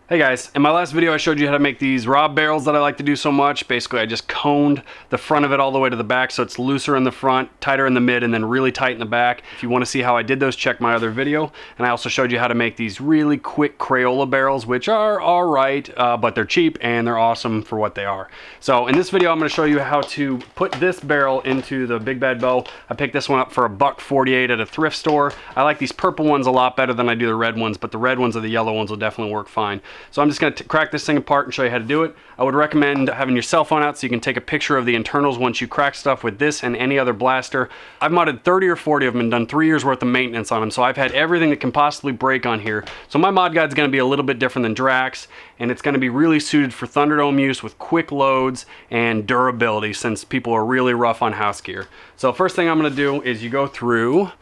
Hey guys, in my last video I showed you how to make these Rob barrels that I like to do so much. Basically I just coned the front of it all the way to the back so it's looser in the front, tighter in the mid, and then really tight in the back. If you want to see how I did those, check my other video. And I also showed you how to make these really quick Crayola barrels, which are alright, but they're cheap and they're awesome for what they are. So in this video I'm going to show you how to put this barrel into the Big Bad Bow. I picked this one up for $1.48 at a thrift store. I like these purple ones a lot better than I do the red ones, but the red ones or the yellow ones will definitely work fine. So I'm just going to crack this thing apart and show you how to do it. I would recommend having your cell phone out so you can take a picture of the internals once you crack stuff with this and any other blaster. I've modded 30 or 40 of them and done 3 years worth of maintenance on them, so I've had everything that can possibly break on here. So my mod guide's going to be a little bit different than Drax, and it's going to be really suited for Thunderdome use with quick loads and durability since people are really rough on house gear. So first thing I'm going to do is you go through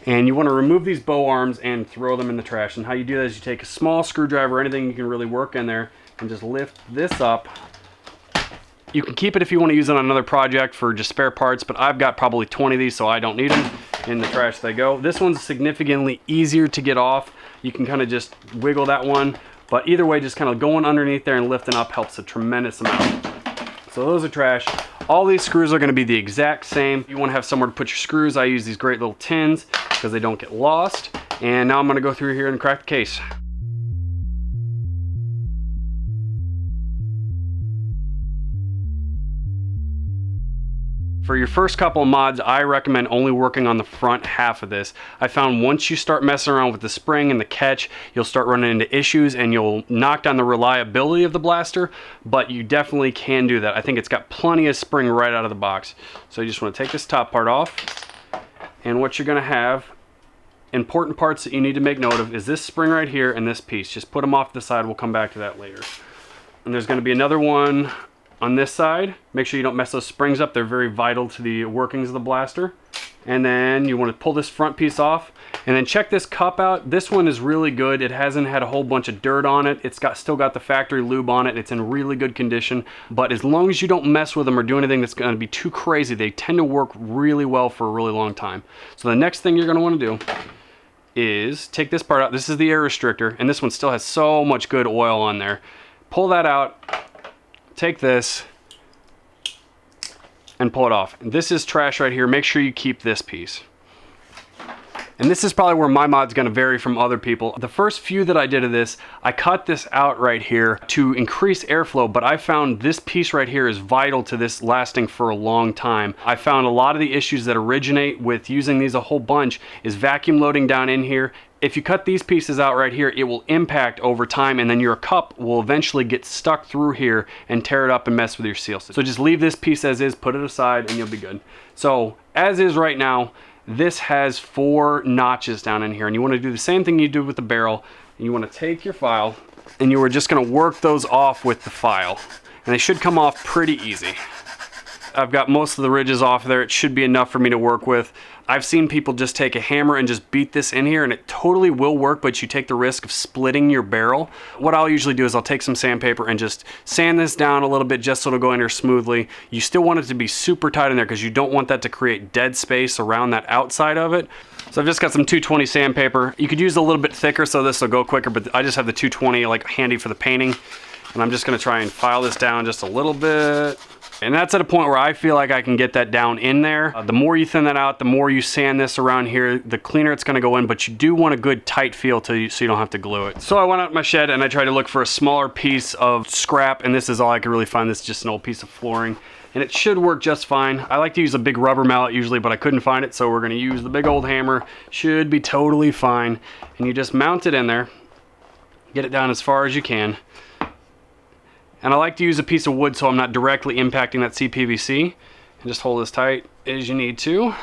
and you want to remove these bow arms and throw them in the trash. And how you do that is you take a small screwdriver, anything you can really work in there, and just lift this up. You can keep it if you want to use it on another project for just spare parts, but I've got probably 20 of these, so I don't need them. In the trash they go. This one's significantly easier to get off. You can kind of just wiggle that one, but either way, just kind of going underneath there and lifting up helps a tremendous amount. So those are trash. All these screws are going to be the exact same. You want to have somewhere to put your screws. I use these great little tins because they don't get lost. And now I'm going to go through here and crack the case. For your first couple of mods, I recommend only working on the front half of this. I found once you start messing around with the spring and the catch, you'll start running into issues and you'll knock down the reliability of the blaster, but you definitely can do that. I think it's got plenty of spring right out of the box. So you just want to take this top part off, and what you're going to have, important parts that you need to make note of, is this spring right here and this piece. Just put them off to the side. We'll come back to that later. And there's going to be another one on this side. Make sure you don't mess those springs up. They're very vital to the workings of the blaster. And then you want to pull this front piece off, and then check this cup out. This one is really good. It hasn't had a whole bunch of dirt on it. It's still got the factory lube on it. It's in really good condition, but as long as you don't mess with them or do anything that's going to be too crazy, they tend to work really well for a really long time. So the next thing you're going to want to do is take this part out. This is the air restrictor, and this one still has so much good oil on there. Pull that out. Take this and pull it off. And this is trash right here. Make sure you keep this piece. And this is probably where my mod's going to vary from other people. The first few that I did of this, I cut this out right here to increase airflow, but I found this piece right here is vital to this lasting for a long time. I found a lot of the issues that originate with using these a whole bunch is vacuum loading down in here. If you cut these pieces out right here, it will impact over time, and then your cup will eventually get stuck through here and tear it up and mess with your seal system. So just leave this piece as is, put it aside, and you'll be good. So as is right now, this has 4 notches down in here, and you want to do the same thing you do with the barrel. And you want to take your file, and you are just going to work those off with the file, and they should come off pretty easy. I've got most of the ridges off there. It should be enough for me to work with. I've seen people just take a hammer and just beat this in here, and it totally will work, but you take the risk of splitting your barrel. What I'll usually do is I'll take some sandpaper and just sand this down a little bit just so it'll go in here smoothly. You still want it to be super tight in there because you don't want that to create dead space around that outside of it. So I've just got some 220 sandpaper. You could use a little bit thicker so this will go quicker, but I just have the 220 like handy for the painting. And I'm just going to try and file this down just a little bit. And that's at a point where I feel like I can get that down in there. The more you thin that out, the more you sand this around here, the cleaner it's going to go in, but you do want a good tight feel so you don't have to glue it. So I went out in my shed and I tried to look for a smaller piece of scrap, and this is all I could really find. This is just an old piece of flooring, and it should work just fine. I like to use a big rubber mallet usually, but I couldn't find it, so we're going to use the big old hammer. Should be totally fine. And you just mount it in there, get it down as far as you can. And I like to use a piece of wood so I'm not directly impacting that CPVC. And just hold this tight as you need to.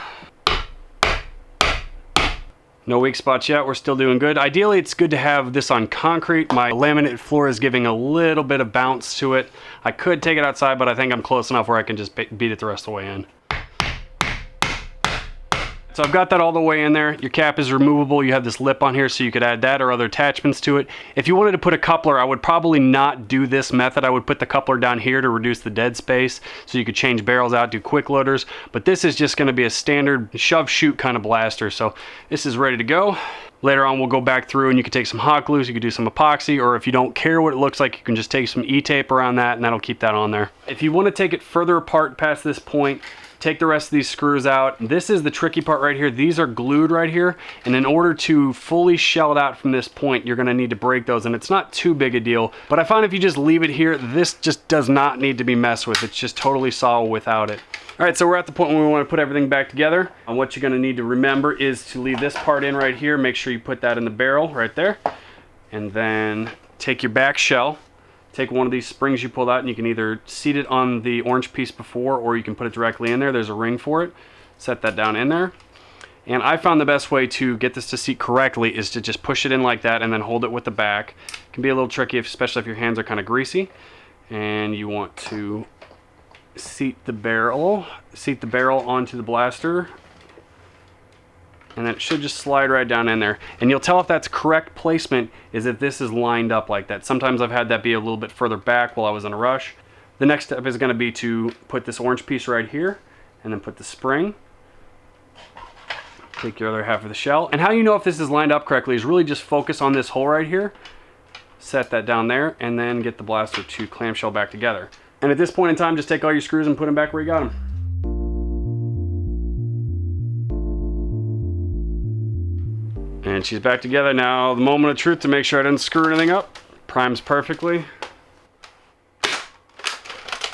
No weak spots yet, we're still doing good. Ideally, it's good to have this on concrete. My laminate floor is giving a little bit of bounce to it. I could take it outside, but I think I'm close enough where I can just beat it the rest of the way in. So I've got that all the way in there. Your cap is removable. You have this lip on here so you could add that or other attachments to it. If you wanted to put a coupler, I would probably not do this method. I would put the coupler down here to reduce the dead space so you could change barrels out, do quick loaders. But this is just going to be a standard shove shoot kind of blaster. So this is ready to go. Later on, we'll go back through and you can take some hot glue, so you can do some epoxy, or if you don't care what it looks like, you can just take some E-tape around that and that'll keep that on there. If you want to take it further apart past this point, take the rest of these screws out. This is the tricky part right here. These are glued right here, and in order to fully shell it out from this point, you're gonna need to break those, and it's not too big a deal. But I find if you just leave it here, this just does not need to be messed with. It's just totally solid without it. All right, so we're at the point when we want to put everything back together. And what you're gonna need to remember is to leave this part in right here. Make sure you put that in the barrel right there. And then take your back shell, take one of these springs you pulled out, and you can either seat it on the orange piece before, or you can put it directly in there. There's a ring for it. Set that down in there. And I found the best way to get this to seat correctly is to just push it in like that and then hold it with the back. It can be a little tricky, especially if your hands are kind of greasy. And you want to seat the barrel onto the blaster, and then it should just slide right down in there. And you'll tell if that's correct placement is if this is lined up like that. Sometimes I've had that be a little bit further back while I was in a rush. The next step is going to be to put this orange piece right here, and then put the spring. Take your other half of the shell. And how you know if this is lined up correctly is really just focus on this hole right here. Set that down there, and then get the blaster to clamshell back together. And at this point in time, just take all your screws and put them back where you got them. And she's back together now. The moment of truth to make sure I didn't screw anything up. Primes perfectly.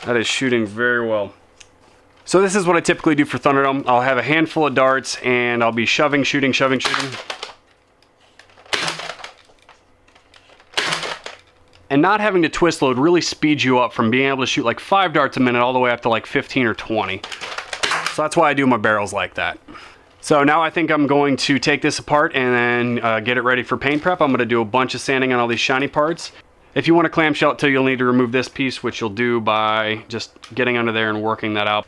That is shooting very well. So this is what I typically do for Thunderdome. I'll have a handful of darts and I'll be shoving, shooting, shoving, shooting. And not having to twist load really speeds you up from being able to shoot like 5 darts a minute all the way up to like 15 or 20. So that's why I do my barrels like that. So now I think I'm going to take this apart and then get it ready for paint prep. I'm going to do a bunch of sanding on all these shiny parts. If you want to clamshell it too, you'll need to remove this piece, which you'll do by just getting under there and working that out.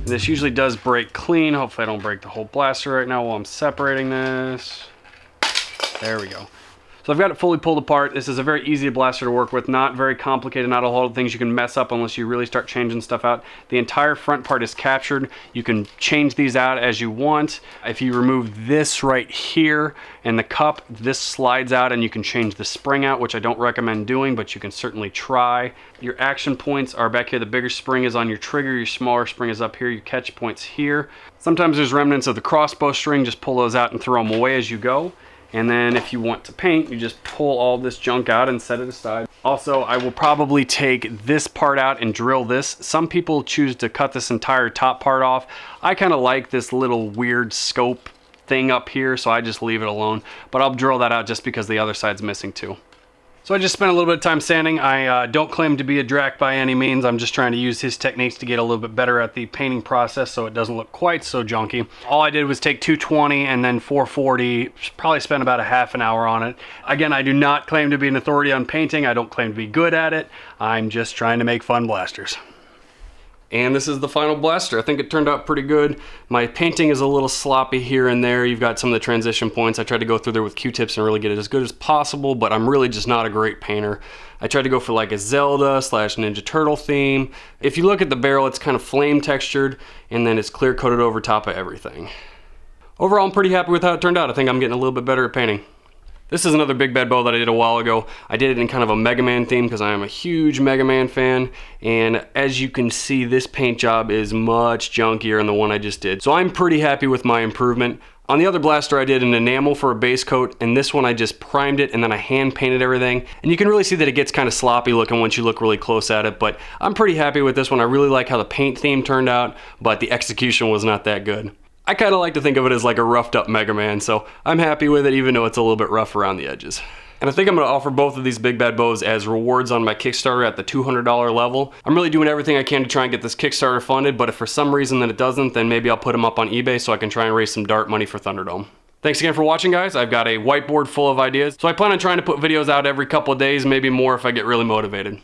This usually does break clean. Hopefully I don't break the whole blaster right now while I'm separating this. There we go. So I've got it fully pulled apart. This is a very easy blaster to work with, not very complicated, not a whole lot of things you can mess up unless you really start changing stuff out. The entire front part is captured. You can change these out as you want. If you remove this right here and the cup, this slides out and you can change the spring out, which I don't recommend doing, but you can certainly try. Your action points are back here. The bigger spring is on your trigger, your smaller spring is up here, your catch points here. Sometimes there's remnants of the crossbow string, just pull those out and throw them away as you go. And then if you want to paint, you just pull all this junk out and set it aside. Also, I will probably take this part out and drill this. Some people choose to cut this entire top part off. I kind of like this little weird scope thing up here, so I just leave it alone. But I'll drill that out just because the other side's missing too. So I just spent a little bit of time sanding. I don't claim to be a Drac by any means. I'm just trying to use his techniques to get a little bit better at the painting process so it doesn't look quite so junky. All I did was take 220 and then 440, probably spent about a half an hour on it. Again, I do not claim to be an authority on painting. I don't claim to be good at it. I'm just trying to make fun blasters. And this is the final blaster. I think it turned out pretty good. My painting is a little sloppy here and there. You've got some of the transition points. I tried to go through there with Q-tips and really get it as good as possible, but I'm really just not a great painter. I tried to go for like a Zelda / Ninja Turtle theme. If you look at the barrel, it's kind of flame textured, and then it's clear coated over top of everything. Overall, I'm pretty happy with how it turned out. I think I'm getting a little bit better at painting. This is another big bad bow that I did a while ago. I did it in kind of a Mega Man theme because I am a huge Mega Man fan. And as you can see, this paint job is much junkier than the one I just did. So I'm pretty happy with my improvement. On the other blaster, I did an enamel for a base coat, and this one I just primed it and then I hand painted everything. And you can really see that it gets kind of sloppy looking once you look really close at it, but I'm pretty happy with this one. I really like how the paint theme turned out, but the execution was not that good. I kind of like to think of it as like a roughed up Mega Man, so I'm happy with it even though it's a little bit rough around the edges. And I think I'm going to offer both of these big bad bows as rewards on my Kickstarter at the $200 level. I'm really doing everything I can to try and get this Kickstarter funded, but if for some reason that it doesn't, then maybe I'll put them up on eBay so I can try and raise some dart money for Thunderdome. Thanks again for watching, guys. I've got a whiteboard full of ideas, so I plan on trying to put videos out every couple of days, maybe more if I get really motivated.